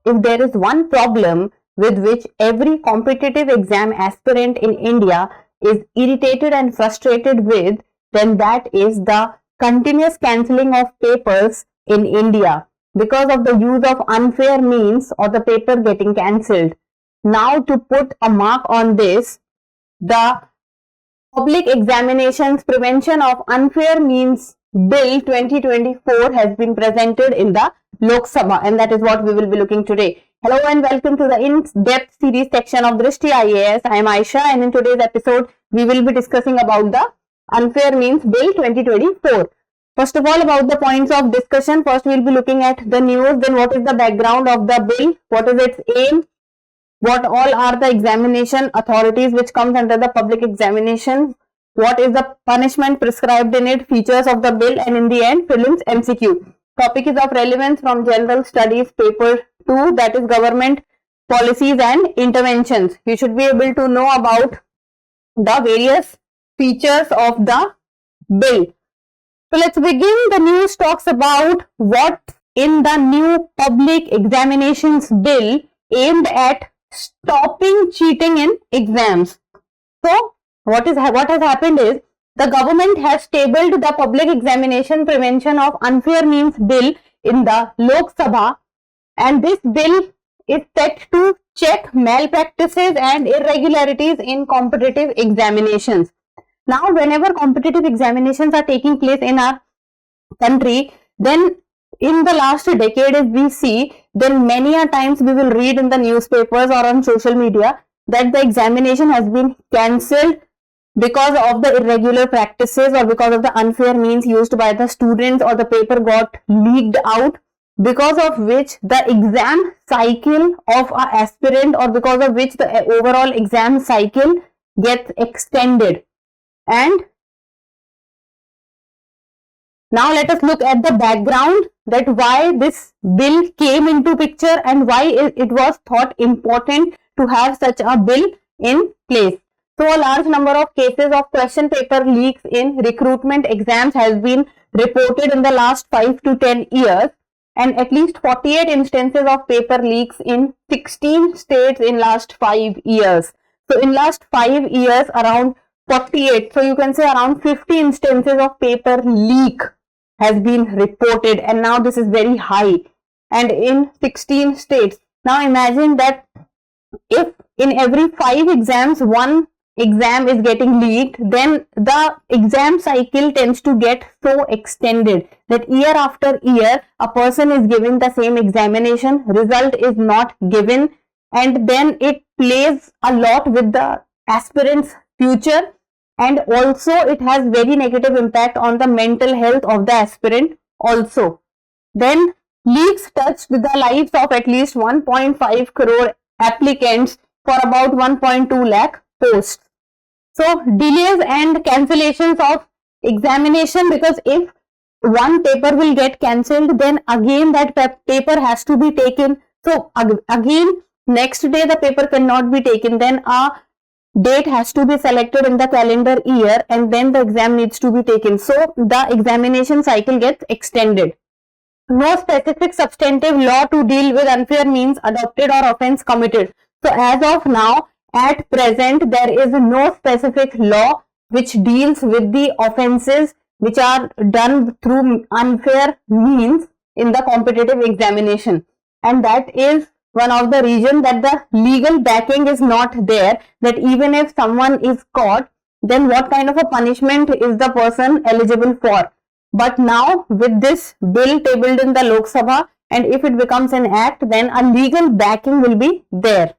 if there is one problem with which every competitive exam aspirant in India is irritated and frustrated with, then that is the continuous cancelling of papers in India because of the use of unfair means or the paper getting cancelled. Now, to put a mark on this, the Public Examinations Prevention of Unfair Means Bill 2024 has been presented in the Lok Sabha, and that is what we will be looking today. Hello and welcome to the in-depth series section of Drishti IAS. I am Aisha, and in today's episode we will be discussing about the Unfair Means Bill 2024. First of all, about the points of discussion. First, we will be looking at the news, then what is the background of the bill, what is its aim, what all are the examination authorities which comes under the public examination, what is the punishment prescribed in it, features of the bill, and in the end, prelims MCQ. Topic is of relevance from General Studies Paper 2, that is Government Policies and Interventions. You should be able to know about the various features of the bill. So let's begin. The news talks about what in the new Public Examinations Bill aimed at stopping cheating in exams. So what has happened is the government has tabled the Public Examination Prevention of Unfair Means Bill in the Lok Sabha, and this bill is set to check malpractices and irregularities in competitive examinations. Now, whenever competitive examinations are taking place in our country, then in the last decade, if we see, then many a times we will read in the newspapers or on social media that the examination has been cancelled because of the irregular practices or because of the unfair means used by the students, or the paper got leaked out, because of which the exam cycle of an aspirant, or because of which the overall exam cycle gets extended. And now let us look at the background, that why this bill came into picture and why it was thought important to have such a bill in place. So a large number of cases of question paper leaks in recruitment exams has been reported in the last 5 to 10 years, and at least 48 instances of paper leaks in 16 states in last 5 years. So in last 5 years, around 48, so you can say around 50 instances of paper leak has been reported, and now this is very high, and in 16 states. Now imagine that if in every 5 exams one exam is getting leaked, then the exam cycle tends to get so extended that year after year a person is given the same examination, result is not given, and then it plays a lot with the aspirant's future, and also it has very negative impact on the mental health of the aspirant also. Then leaks touched the lives of at least 1.5 crore applicants for about 1.2 lakh posts. So delays and cancellations of examination, because if one paper will get cancelled, then again that paper has to be taken. So again next day the paper cannot be taken, then a date has to be selected in the calendar year, and then the exam needs to be taken. So the examination cycle gets extended. No specific substantive law to deal with unfair means adopted or offence committed. So as of now, at present, there is no specific law which deals with the offences which are done through unfair means in the competitive examination, and that is one of the reasons that the legal backing is not there, that even if someone is caught, then what kind of a punishment is the person eligible for. But now with this bill tabled in the Lok Sabha, and if it becomes an act, then a legal backing will be there.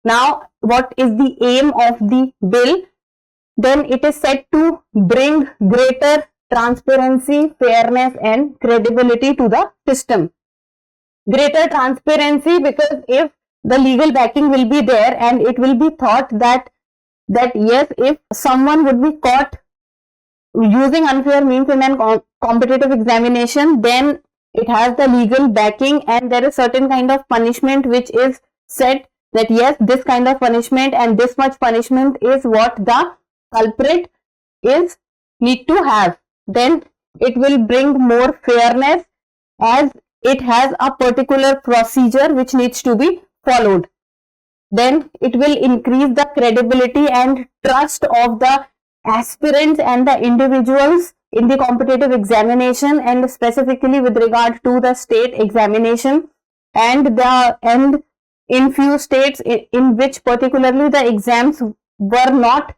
Now what is the aim of the bill? Then it is set to bring greater transparency, fairness and credibility to the system. Greater transparency, because if the legal backing will be there, and it will be thought that yes, if someone would be caught using unfair means in a competitive examination, then it has the legal backing, and there is certain kind of punishment which is set, that yes, this kind of punishment and this much punishment is what the culprit is need to have. Then it will bring more fairness, as it has a particular procedure which needs to be followed. Then it will increase the credibility and trust of the aspirants and the individuals in the competitive examination, and specifically with regard to the state examination, and in few states in which particularly the exams were not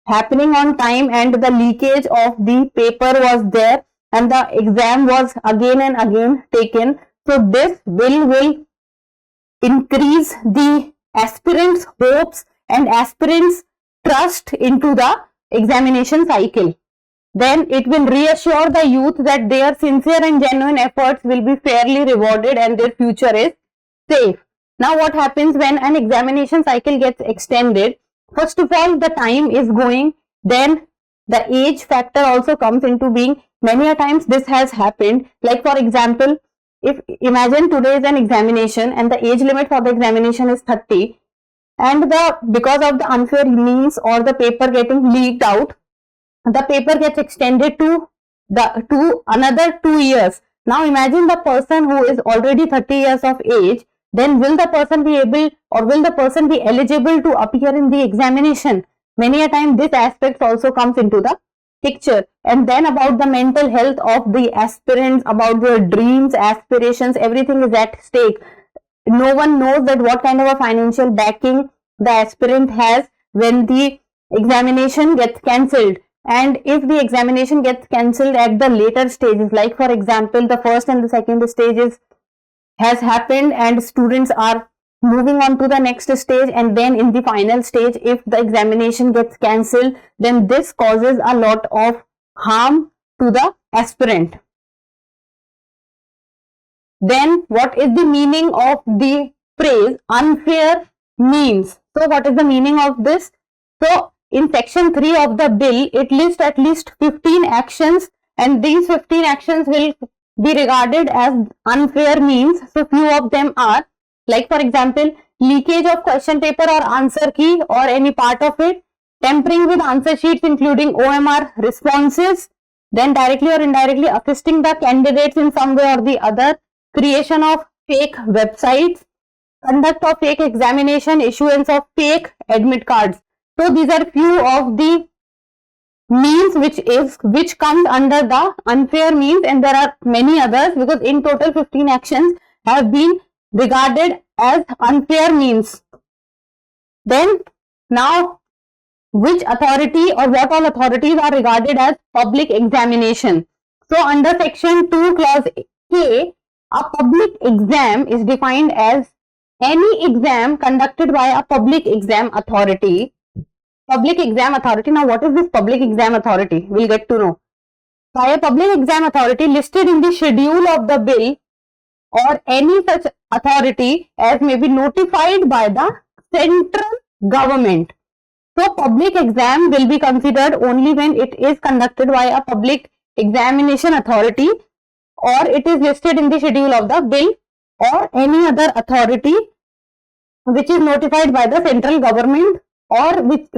happening on time and the leakage of the paper was there and the exam was again and again taken. So this bill will increase the aspirants' hopes and aspirants' trust into the examination cycle. Then it will reassure the youth that their sincere and genuine efforts will be fairly rewarded and their future is safe. Now what happens when an examination cycle gets extended? First of all, the time is going, then the age factor also comes into being. Many a times this has happened, like for example, if imagine today is an examination and the age limit for the examination is 30, and because of the unfair means or the paper getting leaked out, the paper gets extended to another 2 years. Now imagine the person who is already 30 years of age, then will the person be able or will the person be eligible to appear in the examination? Many a time this aspect also comes into the picture. And then about the mental health of the aspirants, about their dreams, aspirations, everything is at stake. No one knows that what kind of a financial backing the aspirant has when the examination gets cancelled. And if the examination gets cancelled at the later stages, like for example the first and the second stages has happened and students are moving on to the next stage, and then in the final stage if the examination gets cancelled, then this causes a lot of harm to the aspirant. Then what is the meaning of the phrase unfair means? So what is the meaning of this? So in section 3 of the bill, it lists at least 15 actions, and these 15 actions will be regarded as unfair means. So few of them are, like for example, leakage of question paper or answer key or any part of it, tampering with answer sheets including OMR responses, then directly or indirectly assisting the candidates in some way or the other, creation of fake websites, conduct of fake examination, issuance of fake admit cards. So these are few of the means which comes under the unfair means, and there are many others because in total 15 actions have been regarded as unfair means. Then now which authority or what all authorities are regarded as public examination? So under section 2 clause K, a public exam is defined as any exam conducted by a public exam authority. Public exam authority. Now what is this public exam authority? We'll get to know. By a public exam authority listed in the schedule of the bill, or any such authority as may be notified by the central government. So public exam will be considered only when it is conducted by a public examination authority, or it is listed in the schedule of the bill, or any other authority which is notified by the central government, or which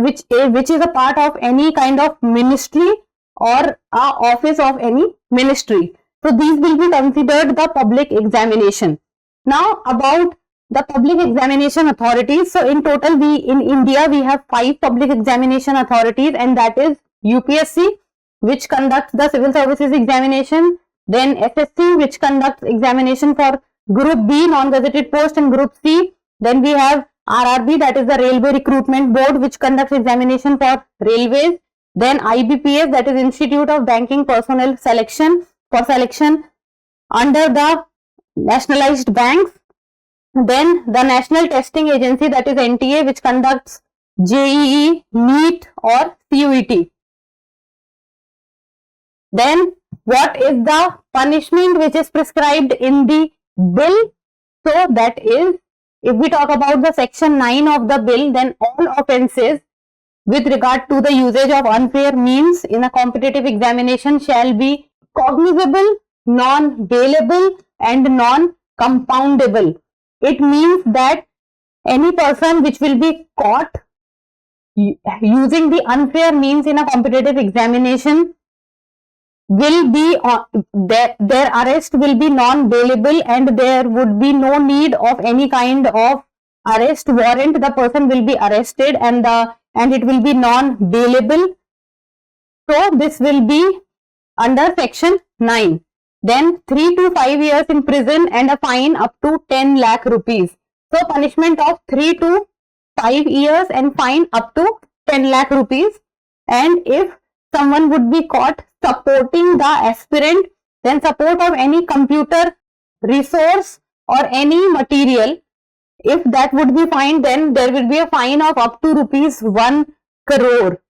is a part of any kind of ministry or a office of any ministry. So these will be considered the public examination. Now about the public examination authorities. So in total in India we have 5 public examination authorities, and that is UPSC, which conducts the civil services examination, then SSC, which conducts examination for group B non-gazetted post and group C, then we have RRB, that is the Railway Recruitment Board, which conducts examination for railways, then IBPS, that is Institute of Banking Personnel Selection, for selection under the nationalized banks, then the National Testing Agency, that is NTA, which conducts JEE, NEET or CUET. Then what is the punishment which is prescribed in the bill? So that is, if we talk about the section 9 of the bill, then all offences with regard to the usage of unfair means in a competitive examination shall be cognizable, non-bailable and non-compoundable. It means that any person which will be caught using the unfair means in a competitive examination will be their arrest will be non-bailable, and there would be no need of any kind of arrest warrant. The person will be arrested, and it will be non-bailable. So this will be under section 9. Then 3 to 5 years in prison and a fine up to 10 lakh rupees. So punishment of 3 to 5 years and fine up to 10 lakh rupees. And if someone would be caught supporting the aspirant, then support of any computer resource or any material, if that would be fined, then there will be a fine of up to rupees 1 crore.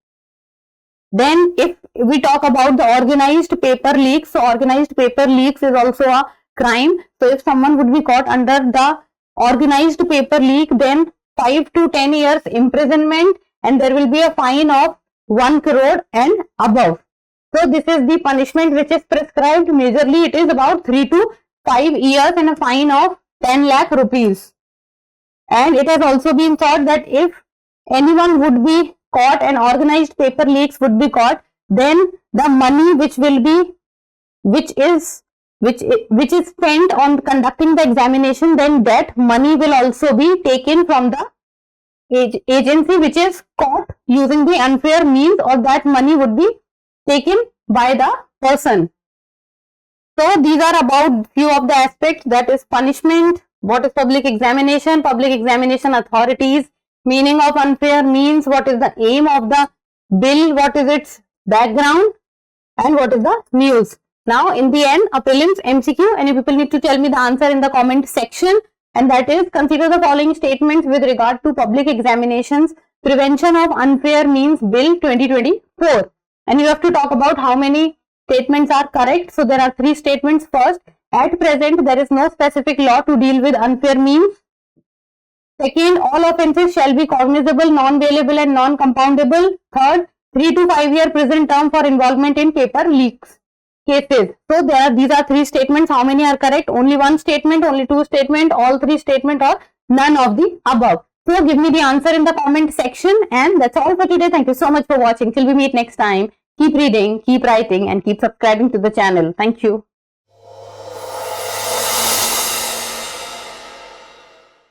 Then if we talk about the organized paper leaks, so organized paper leaks is also a crime. So if someone would be caught under the organized paper leak, then 5 to 10 years imprisonment, and there will be a fine of 1 crore and above. So this is the punishment which is prescribed. Majorly it is about 3 to 5 years and a fine of 10 lakh rupees. And it has also been thought that if anyone would be caught and organized paper leaks would be caught, then the money which is spent on conducting the examination, then that money will also be taken from the agency which is caught using the unfair means, or that money would be taken by the person. So these are about few of the aspects, that is punishment, what is public examination authorities, meaning of unfair means, what is the aim of the bill, what is its background, and what is the news. Now in the end, a prelims MCQ, and you people need to tell me the answer in the comment section, and that is, consider the following statements with regard to public examinations, Prevention of Unfair Means Bill 2024, and you have to talk about how many statements are correct. So there are 3 statements. First, at present there is no specific law to deal with unfair means. Second, all offences shall be cognizable, non-bailable and non-compoundable. Third, 3 to 5 year prison term for involvement in paper leaks cases. So these are 3 statements. How many are correct? Only 1 statement, only 2 statement, all 3 statement, or none of the above. So give me the answer in the comment section, and that's all for today. Thank you so much for watching. Till we meet next time, keep reading, keep writing, and keep subscribing to the channel. Thank you.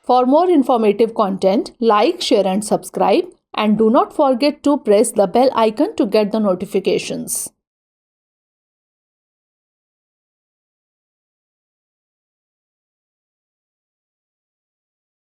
For more informative content, like, share and subscribe, and do not forget to press the bell icon to get the notifications.